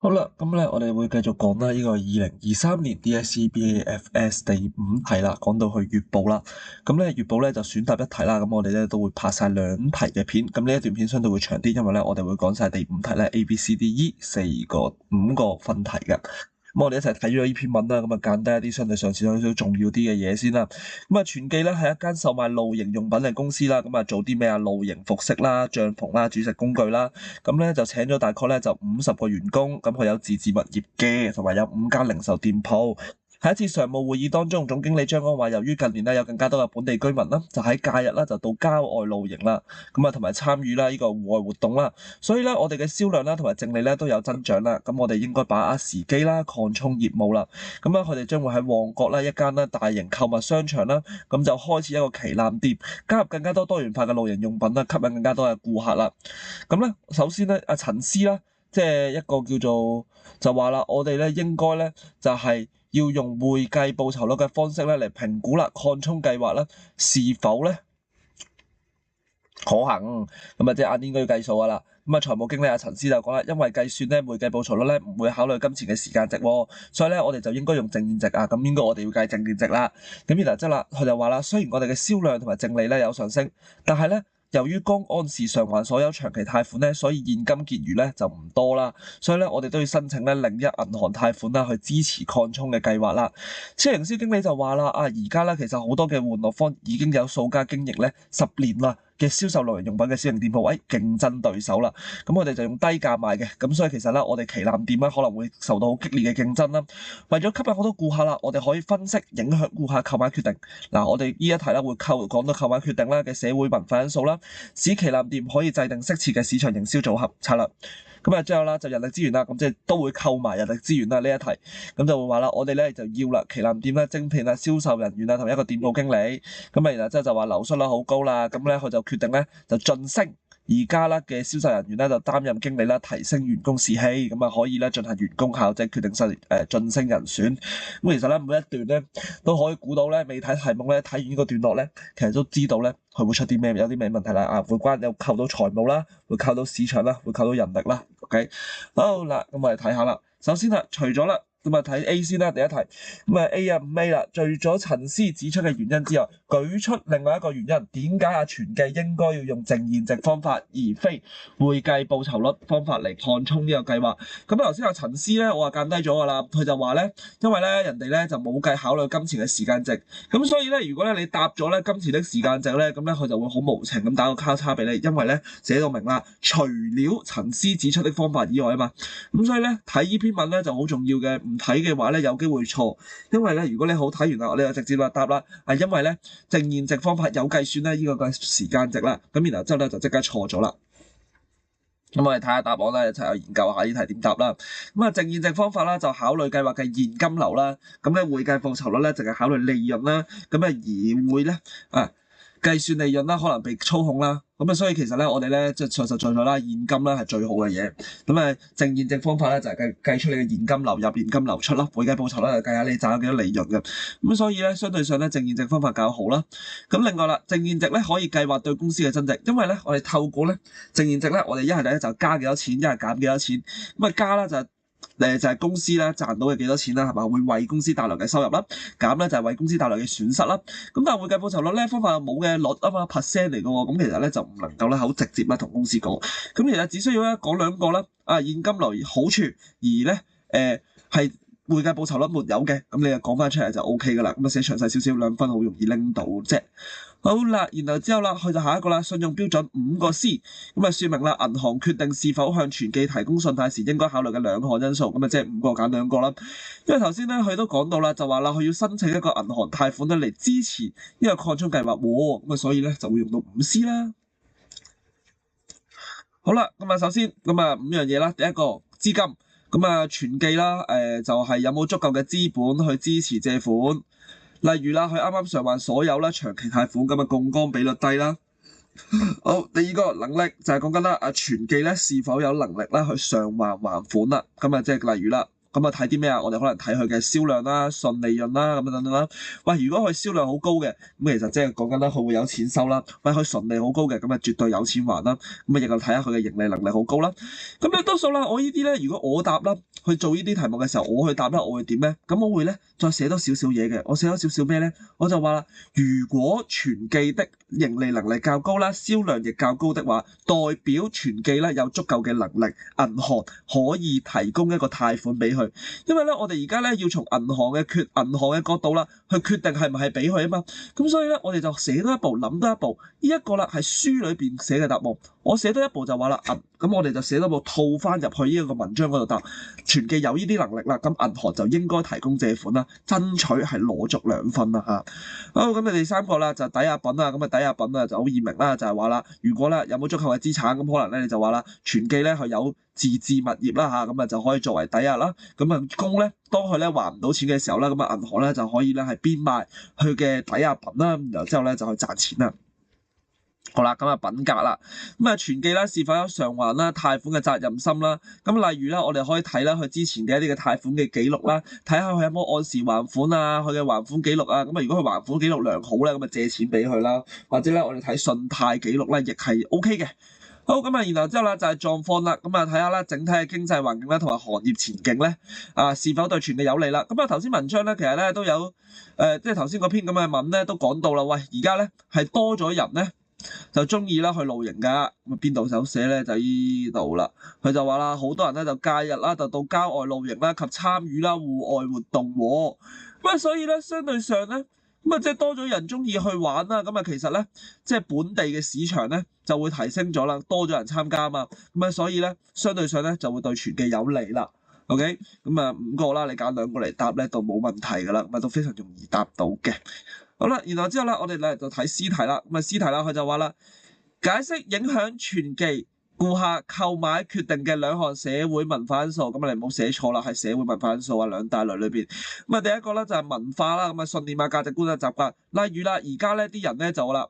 好啦，咁咧我哋會繼續講啦，呢個2023年 DSE BAFS 第5題啦，講到去月報啦。咁咧月報咧就選答一題啦，咁我哋咧都會拍晒2題嘅片，咁呢一段片相對會長啲，因為咧我哋會講晒第5題咧 ABCDE 5個分題嘅。咁我哋一齊睇咗呢篇文啦，咁啊簡單一啲，相對上少少重要啲嘅嘢先啦。咁啊全記咧係一間售賣露營用品嘅公司啦，咁啊做啲咩啊？露營服飾啦、帳篷啦、煮食工具啦，咁咧就請咗大概咧就50個員工，咁佢有自置物業嘅，同埋有5間零售店鋪。喺一次常務會議當中，總經理張安話，由於近年咧有更加多嘅本地居民啦，就喺假日啦就到郊外露營啦，咁啊同埋參與啦呢個戶外活動啦，所以咧我哋嘅銷量啦同埋淨利咧都有增長啦，咁我哋應該把握時機啦，擴充業務啦，咁樣佢哋將會喺旺角啦一間啦大型購物商場啦，咁就開始一個旗艦店，加入更加多元化嘅露營用品啦，吸引更加多嘅顧客啦。咁咧首先咧阿陳思啦，即係一個叫做就話啦，我哋咧應該咧就係要用會計報酬率嘅方式咧嚟評估啦，擴充計劃啦是否咧可行，咁啊即係啱應該要計數噶啦。咁啊財務經理阿陳思就講啦，因為計算咧會計報酬率咧唔會考慮金錢嘅時間值喎，所以咧我哋就應該用淨現值啊，咁應該我哋要計淨現值啦。咁然後即係啦，佢就話啦，雖然我哋嘅銷量同埋淨利咧有上升，但係咧由於剛按時償還所有長期貸款咧，所以現金結餘咧就唔多啦，所以咧我哋都要申請咧另一銀行貸款啦去支持擴充嘅計劃啦。超營銷經理就話啦，而家咧其實好多嘅玩樂坊已經有數家經營咧10年啦嘅銷售露營用品嘅小型店鋪，競爭對手啦，咁我哋就用低價賣嘅，咁所以其實咧我哋旗艦店咧可能會受到好激烈嘅競爭啦。為咗吸引好多顧客啦，我哋可以分析影響顧客購買決定。嗱，我哋呢一題咧會講到購買決定啦嘅社會文化因素啦，使旗艦店可以制定適切嘅市場營銷組合策略。咁啊，最後啦就人力資源啦，咁即係都會扣埋人力資源啦呢一題，咁就會話啦，我哋咧就要啦旗艦店咧精聘啊銷售人員啊同埋一個店鋪經理，咁啊然後之後就話流失率好高啦，咁咧佢就決定咧就晉升而家啦嘅銷售人員咧就擔任經理啦，提升員工士氣，咁啊可以咧進行員工效績，決定晉升人選。咁其實咧每一段咧都可以估到咧，未睇題目咧睇完呢個段落咧，其實都知道咧佢會出啲咩，有啲咩問題啦，會有扣到財務啦，會扣到市場啦，會扣到人力啦。OK， 好啦，咁我哋睇下啦。首先啦，除咗啦。咁啊睇 A 先啦，第一題咁啊 A 啊5A啦，除咗陳思指出嘅原因之外，舉出另外一個原因，點解阿全記應該要用淨現值方法，而非會計報酬率方法嚟擴充呢個計劃？咁頭先阿陳思咧，我話減低咗噶啦，佢就話咧，因為咧人哋咧就冇計考慮金錢嘅時間值，咁所以咧如果咧你答咗咧金錢的時間值咧，咁咧佢就會好無情咁打個交叉俾你，因為咧寫到明啦，除了陳思指出的方法以外啊嘛，咁所以咧睇呢篇文咧就好重要嘅。唔睇嘅話咧，有機會錯，因為咧，如果你好睇完啦，你就直接話答啦，因為咧淨現值方法有計算咧呢個嘅時間值啦，咁然後之後咧就即刻錯咗啦。咁我哋睇下答案啦，一齊去研究下呢題點答啦。咁啊，淨現值方法啦，就考慮計劃嘅現金流啦，咁咧會計報酬率咧淨係考慮利潤啦，咁啊而會咧計算利潤啦，可能被操控啦，咁啊，所以其實咧，我哋咧即係實實在在啦，現金咧係最好嘅嘢。咁啊，淨現值方法咧就係計出你嘅現金流入、現金流出啦，會計報酬咧就計下你賺咗幾多利潤嘅。咁所以咧，相對上咧，淨現值方法較好啦。咁另外啦，淨現值咧可以計劃對公司嘅增值，因為咧我哋透過咧淨現值咧，我哋一係咧就加幾多錢，一係減幾多錢。咁啊加啦就係公司咧賺到嘅幾多錢啦，係嘛？會為公司帶來嘅收入啦，減咧就係為公司帶來嘅損失啦。咁但係會計報酬率咧方法又冇嘅率啊嘛 percent 嚟嘅喎，咁其實咧就唔能夠咧好直接啦同公司講。咁其實只需要咧講兩個啦，現金流好處，而咧係會計報酬率沒有嘅，咁你就講翻出嚟就 O K 噶啦。咁啊寫詳細少少2分好容易拎到啫。好啦，然後之後啦，去到下一個啦，信用標準5個 C， 咁啊説明啦，銀行決定是否向全記提供信貸時應該考慮嘅2項因素，咁啊即係5個揀2個啦。因為頭先咧佢都講到啦，就話啦佢要申請一個銀行貸款咧嚟支持呢個擴充計劃喎，咁啊所以咧就會用到5C 啦。好啦，咁啊首先咁啊5樣嘢啦，第一個資金，咁啊全記啦，就係有冇足夠嘅資本去支持借款。例如啦，佢啱啱償還所有啦長期貸款，咁啊槓桿比率低啦。好，第二個能力就係講緊啦，全記咧是否有能力啦去償還款啦。咁啊即係例如啦，咁啊睇啲咩啊？我哋可能睇佢嘅銷量啦、純利潤啦咁等等啦。喂，如果佢銷量好高嘅，咁其實即係講緊啦，佢會有錢收啦。喂，佢純利好高嘅，咁啊絕對有錢還啦。咁啊亦係睇下佢嘅盈利能力好高啦。咁咧多數啦，我呢啲咧，如果我答啦，去做呢啲題目嘅時候，我去答咧，我會點咧？咁我會咧再寫多少少嘢嘅。我寫多少少咩咧？我就話啦，如果全記的盈利能力較高啦，銷量亦較高的話，代表全記咧有足夠嘅能力，銀行可以提供一個貸款俾佢。因為咧，我哋而家咧要從銀行嘅角度啦，去決定係唔係俾佢啊嘛。咁所以咧，我哋就寫多一步，諗多一步。呢一個啦係書裏邊寫嘅答案。我寫多一步就話啦，咁我哋就寫多一步套翻入去呢一個文章嗰度答。全記有呢啲能力啦，咁銀行就應該提供借款啦，爭取係攞足2分啦嚇。好，咁你第三個啦就抵押品啊，咁啊抵押品啊就好易明啦，就係話啦，如果咧有冇足夠嘅資產，咁可能咧你就話啦，全記咧佢有自置物業啦嚇，咁啊就可以作為抵押啦。咁啊供咧，當佢咧還唔到錢嘅時候咧，咁啊銀行咧就可以咧係變賣佢嘅抵押品啦，然後之後咧就去賺錢啦。好啦，咁啊品格啦，咁啊全記啦是否有償還啦貸款嘅責任心啦？咁例如啦，我哋可以睇啦佢之前嘅一啲嘅貸款嘅記錄啦，睇下佢有冇按時還款啊，佢嘅還款記錄啊，咁啊如果佢還款記錄良好咧，咁啊借錢俾佢啦，或者咧我哋睇信貸記錄咧，亦係 OK 嘅。好，咁啊然後之後啦就係狀況啦，咁啊睇下啦整體嘅經濟環境啦同埋行業前景咧是否對全記有利啦？咁啊頭先文章咧其實咧都有即係頭先嗰篇咁嘅文咧都講到啦，喂而家咧係多咗人咧。就中意啦去露營噶，咁邊度手寫咧就依度啦。佢就話啦，好多人咧就假日啦，就到郊外露營啦及參與啦戶外活動喎。咁啊，所以咧相對上咧，咁啊即係多咗人中意去玩啦。咁啊，其實咧即係本地嘅市場咧就會提升咗啦，多咗人參加啊嘛。咁啊，所以咧相對上咧就會對全記有利啦。OK，咁啊5個啦，你揀2個嚟答咧都冇問題噶啦，咁啊都非常容易答到嘅。好啦，然後之後咧，我哋嚟就睇詩題啦。咁啊，詩題啦，佢就話啦，解釋影響全記顧客購買決定嘅2項社會文化因素。咁啊，你唔好寫錯啦，係社會文化因素啊，2大類裏邊。咁啊，第一個咧就係文化啦，咁啊信念啊、價值觀啊、習慣。例如啦，而家咧啲人咧就啦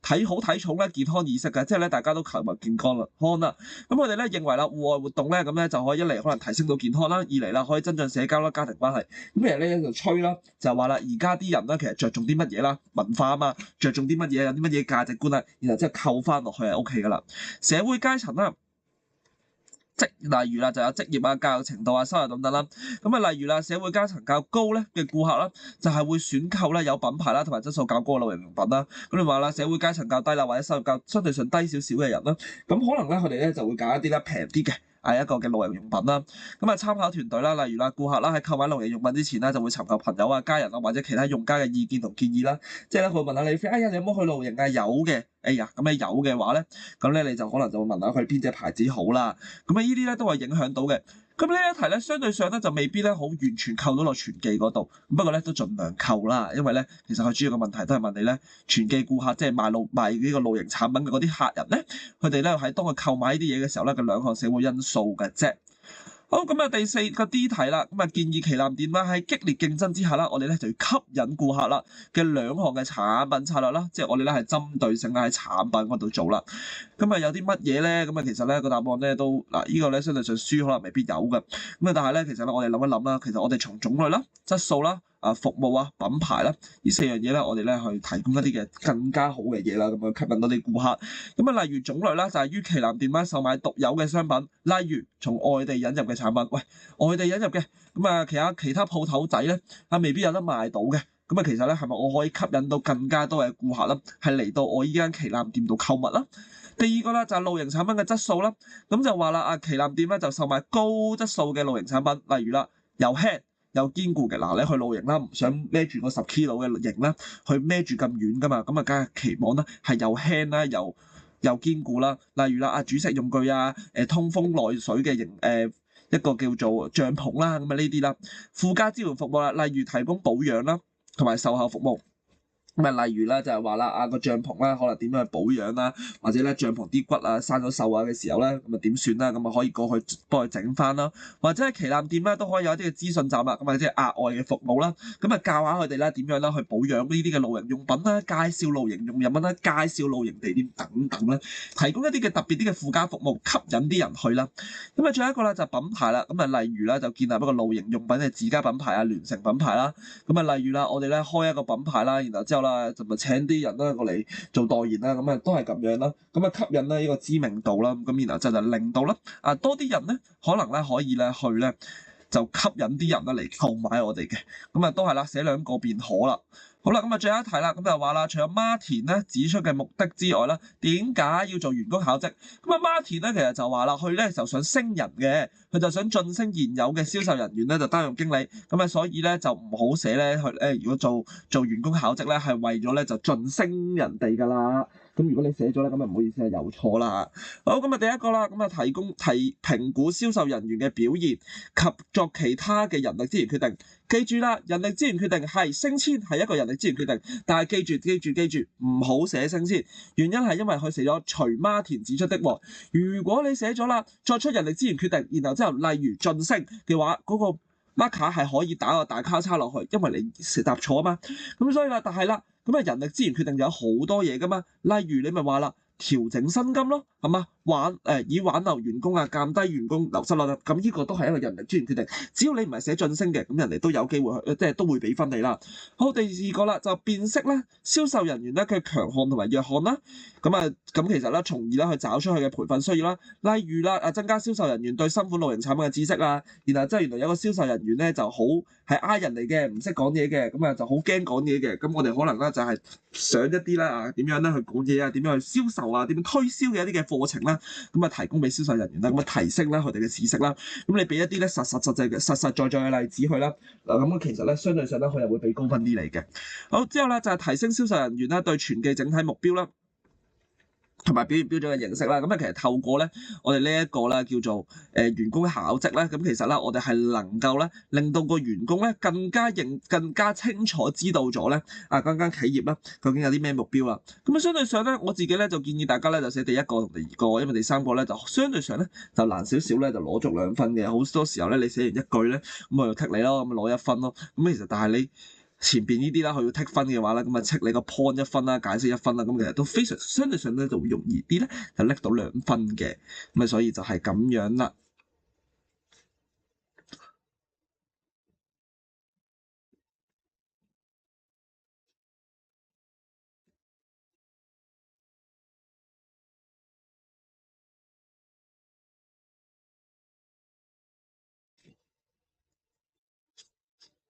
睇重咧健康意識嘅，即係咧大家都求物健康啦。咁我哋咧認為啦，戶外活動咧咁咧就可以一嚟可能提升到健康啦，二嚟啦可以增進社交啦、家庭關係。咁其實咧就吹啦，就話啦，而家啲人咧其實着重啲乜嘢啦？文化啊嘛，着重啲乜嘢？有啲乜嘢價值觀啊？然後即係扣翻落去係 OK 噶啦。社會階層啦。例如啦，就有職業啊、教育程度啊、收入等等啦。咁啊，例如啦，社會階層較高咧嘅顧客啦，就係會選購咧有品牌啦，同埋質素較高嘅露營用品啦。咁你話啦，社會階層較低啦，或者收入較相對上低少少嘅人啦，咁可能咧佢哋咧就會揀一啲咧平啲嘅一個嘅露營用品啦。咁啊，參考團隊啦，例如啦，顧客啦喺購買露營用品之前啦，就會尋求朋友啊、家人啊或者其他用家嘅意見同建議啦。即係咧，佢會問下你 friend，哎呀，你有冇去露營啊？有嘅。哎呀，咁你有嘅話咧，咁咧你就可能就會問下佢邊隻牌子好啦。咁啊，呢啲咧都係影響到嘅。咁呢一題咧，相對上咧就未必咧好完全扣到落全記嗰度。不過咧都盡量扣啦，因為咧其實佢主要嘅問題都係問你咧，全記顧客即係賣呢個露營產品嘅嗰啲客人咧，佢哋咧喺當佢購買呢啲嘢嘅時候咧，嘅2項社會因素嘅啫。好，咁啊，第4個 D 題啦，咁啊建議旗艦店啦喺激烈競爭之下啦，我哋咧就要吸引顧客啦嘅2項嘅產品策略啦，即係我哋咧係針對性啦喺產品嗰度做啦。咁啊有啲乜嘢咧？咁啊其實咧個答案咧都呢個咧相對上書可能未必有嘅。咁啊但係咧其實咧我哋諗一諗啦，其實我哋從種類啦、質素啦、服務啊、品牌啦，呢4樣嘢咧，我哋咧去提供一啲嘅更加好嘅嘢啦，咁樣吸引到啲顧客。咁啊，例如種類啦，就係於旗艦店啦售賣獨有嘅商品，例如從外地引入嘅產品。喂，外地引入嘅，咁啊其他鋪頭仔咧未必有得賣到嘅。咁啊，其實咧係咪我可以吸引到更加多嘅顧客啦，係嚟到我依間旗艦店度購物啦？第2個啦就係露營產品嘅質素啦。咁就話啦，旗艦店咧就售賣高質素嘅露營產品，例如啦又輕又堅固嘅。嗱，你去露營啦，唔想孭住個10 kilo 嘅營啦，去孭住咁遠噶嘛，咁啊梗係期望啦係又輕啦，又堅固啦。例如啦煮食用具啊，通風耐水嘅營一個叫做帳篷啦，咁啊呢啲啦，附加支援服務啦，例如提供保養啦，同埋售後服務。咁啊，例如啦，就係話啦，個帳篷啦，可能點樣去保養啦，或者咧帳篷啲骨啊生咗鏽啊嘅時候咧，咁啊點算啦？咁啊可以過去幫佢整翻啦，或者係旗艦店咧都可以有一啲嘅資訊站啦，咁啊即係額外嘅服務啦，咁啊教下佢哋啦點樣啦去保養呢啲嘅露營用品啦，介紹露營用品啦，介紹露營地點等等啦，提供一啲嘅特別啲嘅附加服務，吸引啲人去啦。咁啊，最後一個啦就係品牌啦，咁啊例如啦就建立一個露營用品嘅自家品牌啊，聯成品牌啦。咁啊例如啦，我哋咧開一個品牌啦，然後之後啦，就咪請啲人啦過嚟做代言啦，咁啊都係咁樣啦，咁啊吸引呢個知名度啦，咁然後就令到啦多啲人咧可能咧可以咧去咧就吸引啲人啦嚟購買我哋嘅。咁啊都係啦，寫兩個便可啦。好啦，咁啊最後一題啦，咁就話啦，除咗 Martin 咧指出嘅目的之外啦，點解要做員工考績？咁啊 Martin 咧其實就話啦，佢咧就想升人嘅，佢就想晉升現有嘅銷售人員咧就擔任經理，咁啊所以咧就唔好寫咧佢咧如果做員工考績咧係為咗咧就晉升人哋㗎啦。咁如果你寫咗咧，咁啊唔好意思係有錯啦。好，咁啊第一個啦，咁啊提評估銷售人員嘅表現及作其他嘅人力資源決定。記住啦，人力資源決定係升遷係一個人力資源決定，但係記住唔好寫升遷，原因係因為佢寫咗除 Martin 指出的喎。如果你寫咗啦，作出人力資源決定，然後之後例如晉升嘅話，嗰個 marker 係可以打個大交叉落去，因為你答錯啊嘛。咁所以啦，但係啦，咁啊人力資源決定有好多嘢噶嘛，例如你咪話啦，調整薪金咯，係嘛？以挽留員工啊，減低員工流失率啦，咁呢個都係一個人力資源決定。只要你唔係寫晉升嘅，咁人哋都有機會即係都會俾分你啦。好，第二個啦，就辨識咧銷售人員咧佢強項同埋弱項啦。咁其實咧，從而咧去找出佢嘅培訓需要啦。例如啦，增加銷售人員對新款露營產品嘅知識啊。然後即係原來有個銷售人員咧就好係I人嚟嘅，唔識講嘢嘅，咁啊就好驚講嘢嘅。咁我哋可能咧就係上一啲啦點樣咧去講嘢啊，點樣去銷售啊，點樣推銷嘅一啲嘅課程啦。咁啊提供俾銷售人員啦，咁啊提升啦佢哋嘅知識啦。咁你俾一啲咧實在嘅例子去啦。嗱咁其實咧相對上咧佢又會俾高分啲嚟嘅。好，之後咧就係提升銷售人員啦對全季整體目標啦，同埋表現標準嘅認識啦，咁其實透過咧我哋呢一個咧叫做員工考績咧，咁其實咧我哋係能夠咧令到個員工咧更加清楚知道咗咧間間企業啦究竟有啲咩目標啦。咁相對上咧我自己咧就建議大家咧就寫第一個同第二個，因為第三個咧就相對上咧就難少少咧就攞足2分嘅。好多時候咧你寫完一句咧咁我就剔你咯，咁攞1分咯。咁其實但係你前邊呢啲啦，佢要剔分嘅話咧，咁啊剔你個 point 1分啦，解釋1分啦，咁其實都非常相對上咧就會容易啲咧，就拎到2分嘅，咁啊所以就係咁樣啦。